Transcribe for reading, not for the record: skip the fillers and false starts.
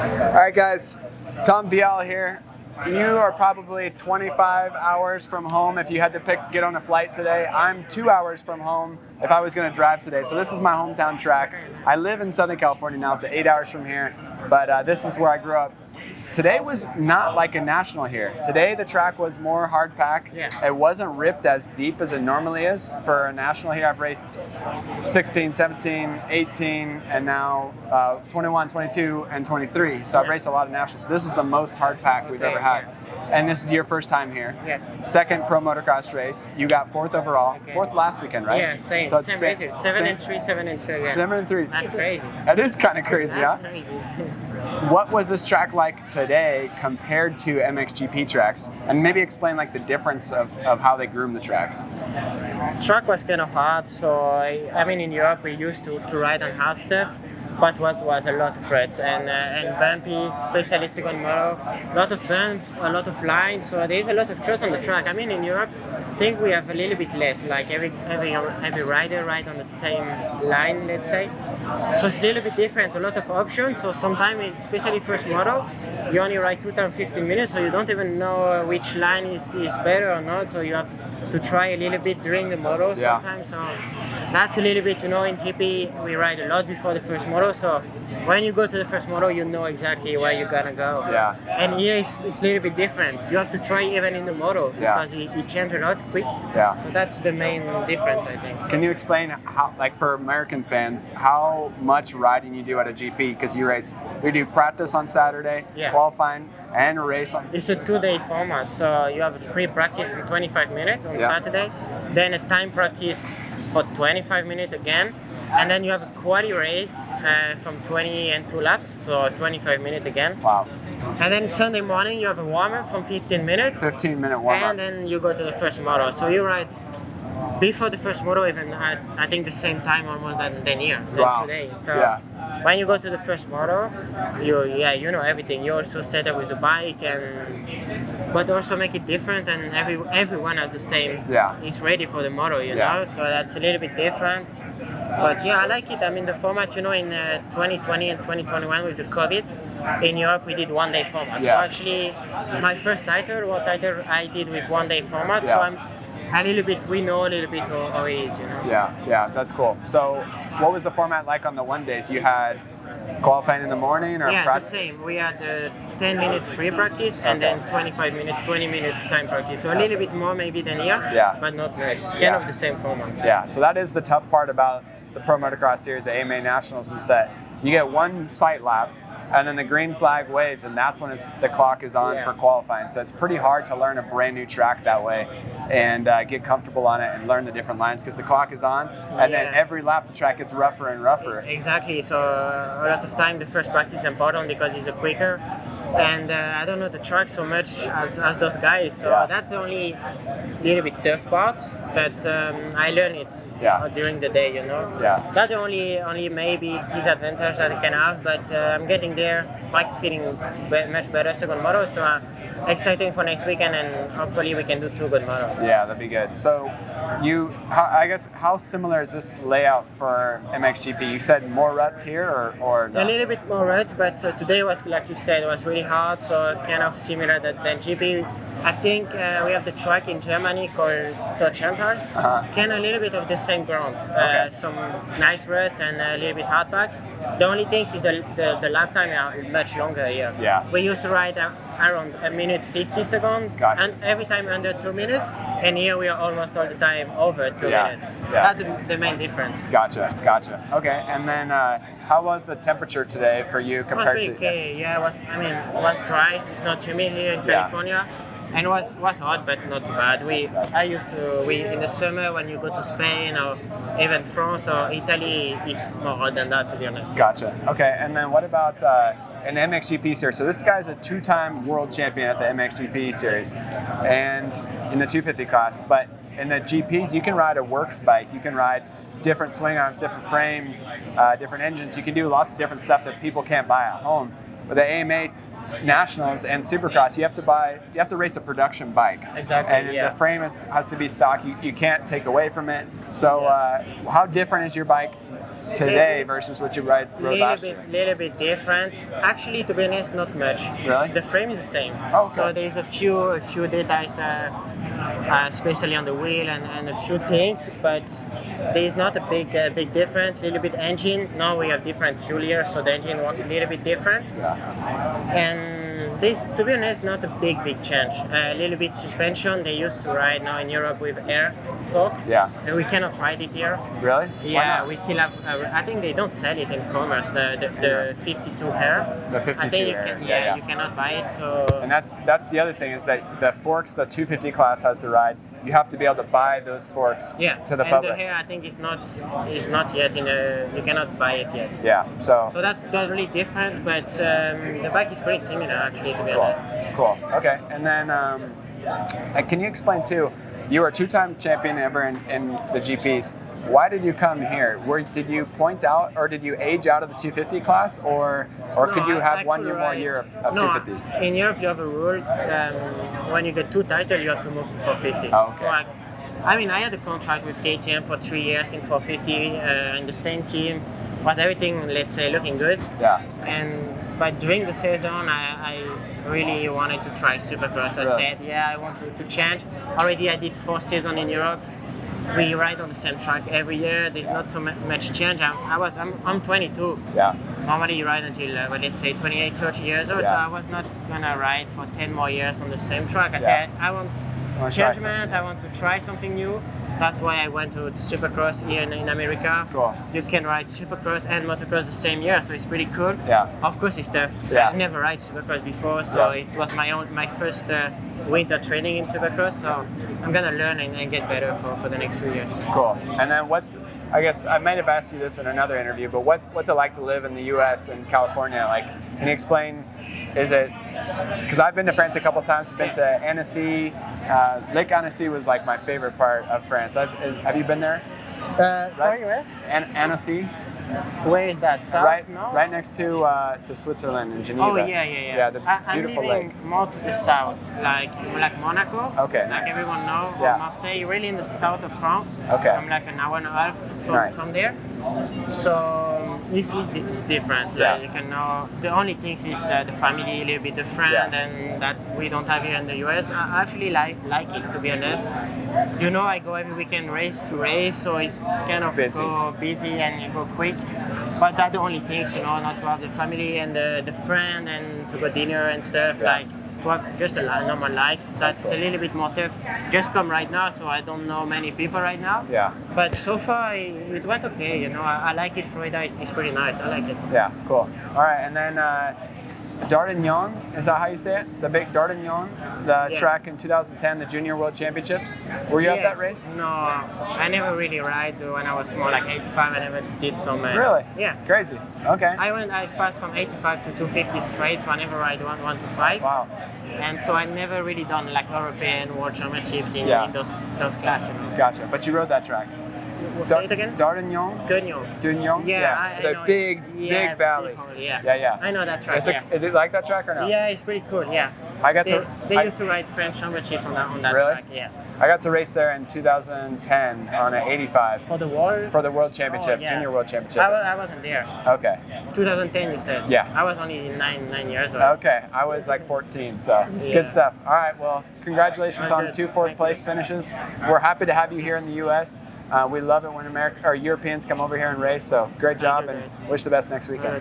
All right, guys, Tom Vialle here. You are probably 25 hours from home if you had to get on a flight today. I'm 2 hours from home if I was going to drive today. So this is my hometown track. I live in Southern California now, so 8 hours from here, but this is where I grew up. Today was not like a national here. Today the track was more hard pack. Yeah. It wasn't ripped as deep as it normally is for a national here. I've raced 16, 17, 18, and now 21, 22, and 23. So I've raced a lot of nationals. This is the most hard pack we've ever had. And this is your first time here. Yeah. Second pro motocross race. You got fourth overall. Okay. Fourth last weekend, right? Yeah, same. So Same races. 7-3, 7-2. Yeah. 7-3. That's crazy. That is kind of crazy, That's huh? crazy. What was this track like today compared to MXGP tracks? And maybe explain like the difference of how they groom the tracks. Track was kind of hard, so I mean in Europe we used to ride on hard stuff, but was a lot of ruts and bumpy, especially second moto, a lot of bumps, a lot of lines, so there's a lot of trust on the track. I mean in Europe, I think we have a little bit less, like every rider ride on the same line, let's say. So it's a little bit different, a lot of options, so sometimes, especially first moto, you only ride 2 times 15 minutes, so you don't even know which line is better or not, so you have to try a little bit during the moto sometimes. So that's a little bit, in GP we ride a lot before the first moto, so when you go to the first moto you know exactly where you're gonna go. Yeah. And here it's a little bit different. You have to try even in the moto because it changes a lot quick. Yeah. So that's the main difference, I think. Can you explain how, like for American fans, how much riding you do at a GP? Because you do practice on Saturday, qualifying, and a race on. It's a 2-day format, so you have a free practice in 25 minutes on Saturday, then a time practice for 25 minutes again, and then you have a quali race from 20 and 2 laps, so 25 minutes again. Wow. And then Sunday morning you have a warm-up from 15 minutes. 15-minute warm-up. And then you go to the first moto. So you ride before the first moto, even I think the same time almost than here, than today. So when you go to the first moto, you know everything. You also set up with the bike, but also make it different, and everyone has the same. Is ready for the moto, you know. So that's a little bit different. But I like it. I mean the format, in 2020 and 2021 with the COVID, in Europe we did 1-day format. So actually, my first world title I did with 1-day format. So we know a little bit how it is, Yeah, that's cool. So what was the format like on the 1 days? You had qualifying in the morning or the same. We had 10 minutes free practice and then 20-minute time practice. So a little bit more maybe than here, but not much. Kind of the same format. Yeah, so that is the tough part about the Pro Motocross Series, the AMA Nationals, is that you get one sight lap and then the green flag waves, and that's when the clock is on for qualifying. So it's pretty hard to learn a brand new track that way and get comfortable on it and learn the different lines because the clock is on, and then every lap the track gets rougher and rougher. Exactly. So a lot of time the first practice is important because it's quicker, and I don't know the track so much as those guys. So that's the only little bit tough part, but I learn it during the day. That's the only maybe disadvantage that I can have, but I'm getting there, like feeling much better second moto, so exciting for next weekend, and hopefully we can do 2 good motos. Yeah, that'd be good. So I guess how similar is this layout for MXGP? You said more ruts here or no? A little bit more ruts, but today was, like you said, it was really hard, so kind of similar than GP. I think we have the track in Germany called Deutschlandtal, kind of a little bit of the same ground. Some nice ruts and a little bit hard pack. The only thing is the lap time are much longer here. We used to ride around 1:50, and every time under 2 minutes, and here we are almost all the time over 2 minutes. That's the main difference. Gotcha. Okay, and then how was the temperature today for you compared to? Okay, it was dry. It's not humid here in California. And it was hot, but not too bad. In the summer when you go to Spain or even France or Italy, it's more hot than that, to be honest. Gotcha. Okay, and then what about an MXGP series? So this guy's a 2-time world champion at the MXGP series, and in the 250 class. But in the GPs, you can ride a works bike. You can ride different swing arms, different frames, different engines. You can do lots of different stuff that people can't buy at home. With the AMA Nationals and Supercross, you have to race a production bike. Exactly. And the frame has to be stock. You can't take away from it. So how different is your bike today versus what you rode last year? Little bit different. Actually, to be honest, not much. Really? The frame is the same. Oh, okay. So there's a few details, especially on the wheel and a few things, but there's not a big difference. A little bit engine. Now we have different fuel here, so the engine works a little bit different. Yeah. And this, to be honest, not a big change. A little bit suspension. They used to ride now in Europe with air fork. Yeah. And we cannot ride it here. Really? Yeah, we still have. I think they don't sell it in commerce. The 52 air. The 52 I think air. you cannot buy it. So. And that's the other thing is that the forks the 250 class has to ride. You have to be able to buy those forks to the public. And the hair, I think, is not yet in a. You cannot buy it yet. Yeah. So that's really different, but the bike is pretty similar actually, to be honest. Cool. Okay. And then can you explain too? You were a two-time champion ever in the GPs. Why did you come here? Did you point out, or did you age out of the 250 class, or could you have one more year of 250? In Europe, you have a rules. When you get 2 titles, you have to move to 450. Oh, okay. So I had a contract with KTM for 3 years in 450 in the same team. Was everything, let's say, looking good? Yeah. But during the season, I really wanted to try Supercross. I said, I want to change. Already, I did 4 seasons in Europe. We ride on the same track every year. There's not so much change. I'm 22. Yeah. Normally you ride until let's say 28, 30 years old. So I was not gonna ride for 10 more years on the same track. I said I want judgment. I want to try something new. That's why I went to Supercross here in America. Cool. You can ride Supercross and Motocross the same year, so it's pretty cool. Yeah. Of course it's tough. So I've never ride Supercross before, so it was my first winter training in Supercross. So I'm gonna learn and get better for the next few years. Cool. And then I guess I might have asked you this in another interview, but what's it like to live in the U.S. and California? Like, can you explain? Is it, because I've been to France a couple times, I've been to Annecy. Lake Annecy was like my favorite part of France. Have you been there? Sorry, where? Annecy. Where is that? South? North? Right next to Switzerland in Geneva. Oh yeah. Yeah, the beautiful I'm living lake. more to the south, like Monaco. Okay, like nice. everyone knows. Yeah. Or Marseille, really in the south of France. Okay. I'm like an hour and a half from there. So it's different. Yeah. You can know. The only thing is the family a little bit different, and that we don't have here in the US. I actually like it, to be honest. You know, I go every weekend race to race, so it's kind of busy and you go quick. But that's the only things, you know, not to have the family and the friend and to go dinner and stuff, like to have just a normal life. That's cool. A little bit more tough. Just come right now, so I don't know many people right now. Yeah. But so far, it went okay, you know. I like it. Florida is pretty nice. I like it. Yeah, cool. All right, and then Dardagnan, is that how you say it? The big Dardagnan, the track in 2010, the Junior World Championships. Were you at that race? No, I never really ride when I was more like 85. I never did so many. Really? Yeah. Crazy. Okay. I passed from 85 to 250 straight, so I never ride 1 to 5. Wow. And so I never really done like European World Championships in those classes. You know? Gotcha. But you rode that track. Say it again? Dardagnan? Dardagnan. Yeah. The big valley. Yeah. I know that track. Is it like that track or no? Yeah, it's pretty cool. Yeah. They used to ride French Championships on that track. Yeah. I got to race there in 2010 on an 85. For the World Championship, Junior World Championship. I wasn't there. Okay. 2010, you said? Yeah. I was only 9 years old. Okay. I was like 14, so good stuff. All right. Well, congratulations on 2 fourth-place finishes. We're happy to have you here in the U.S. We love it when Europeans come over here and race. So great job, and wish the best next weekend.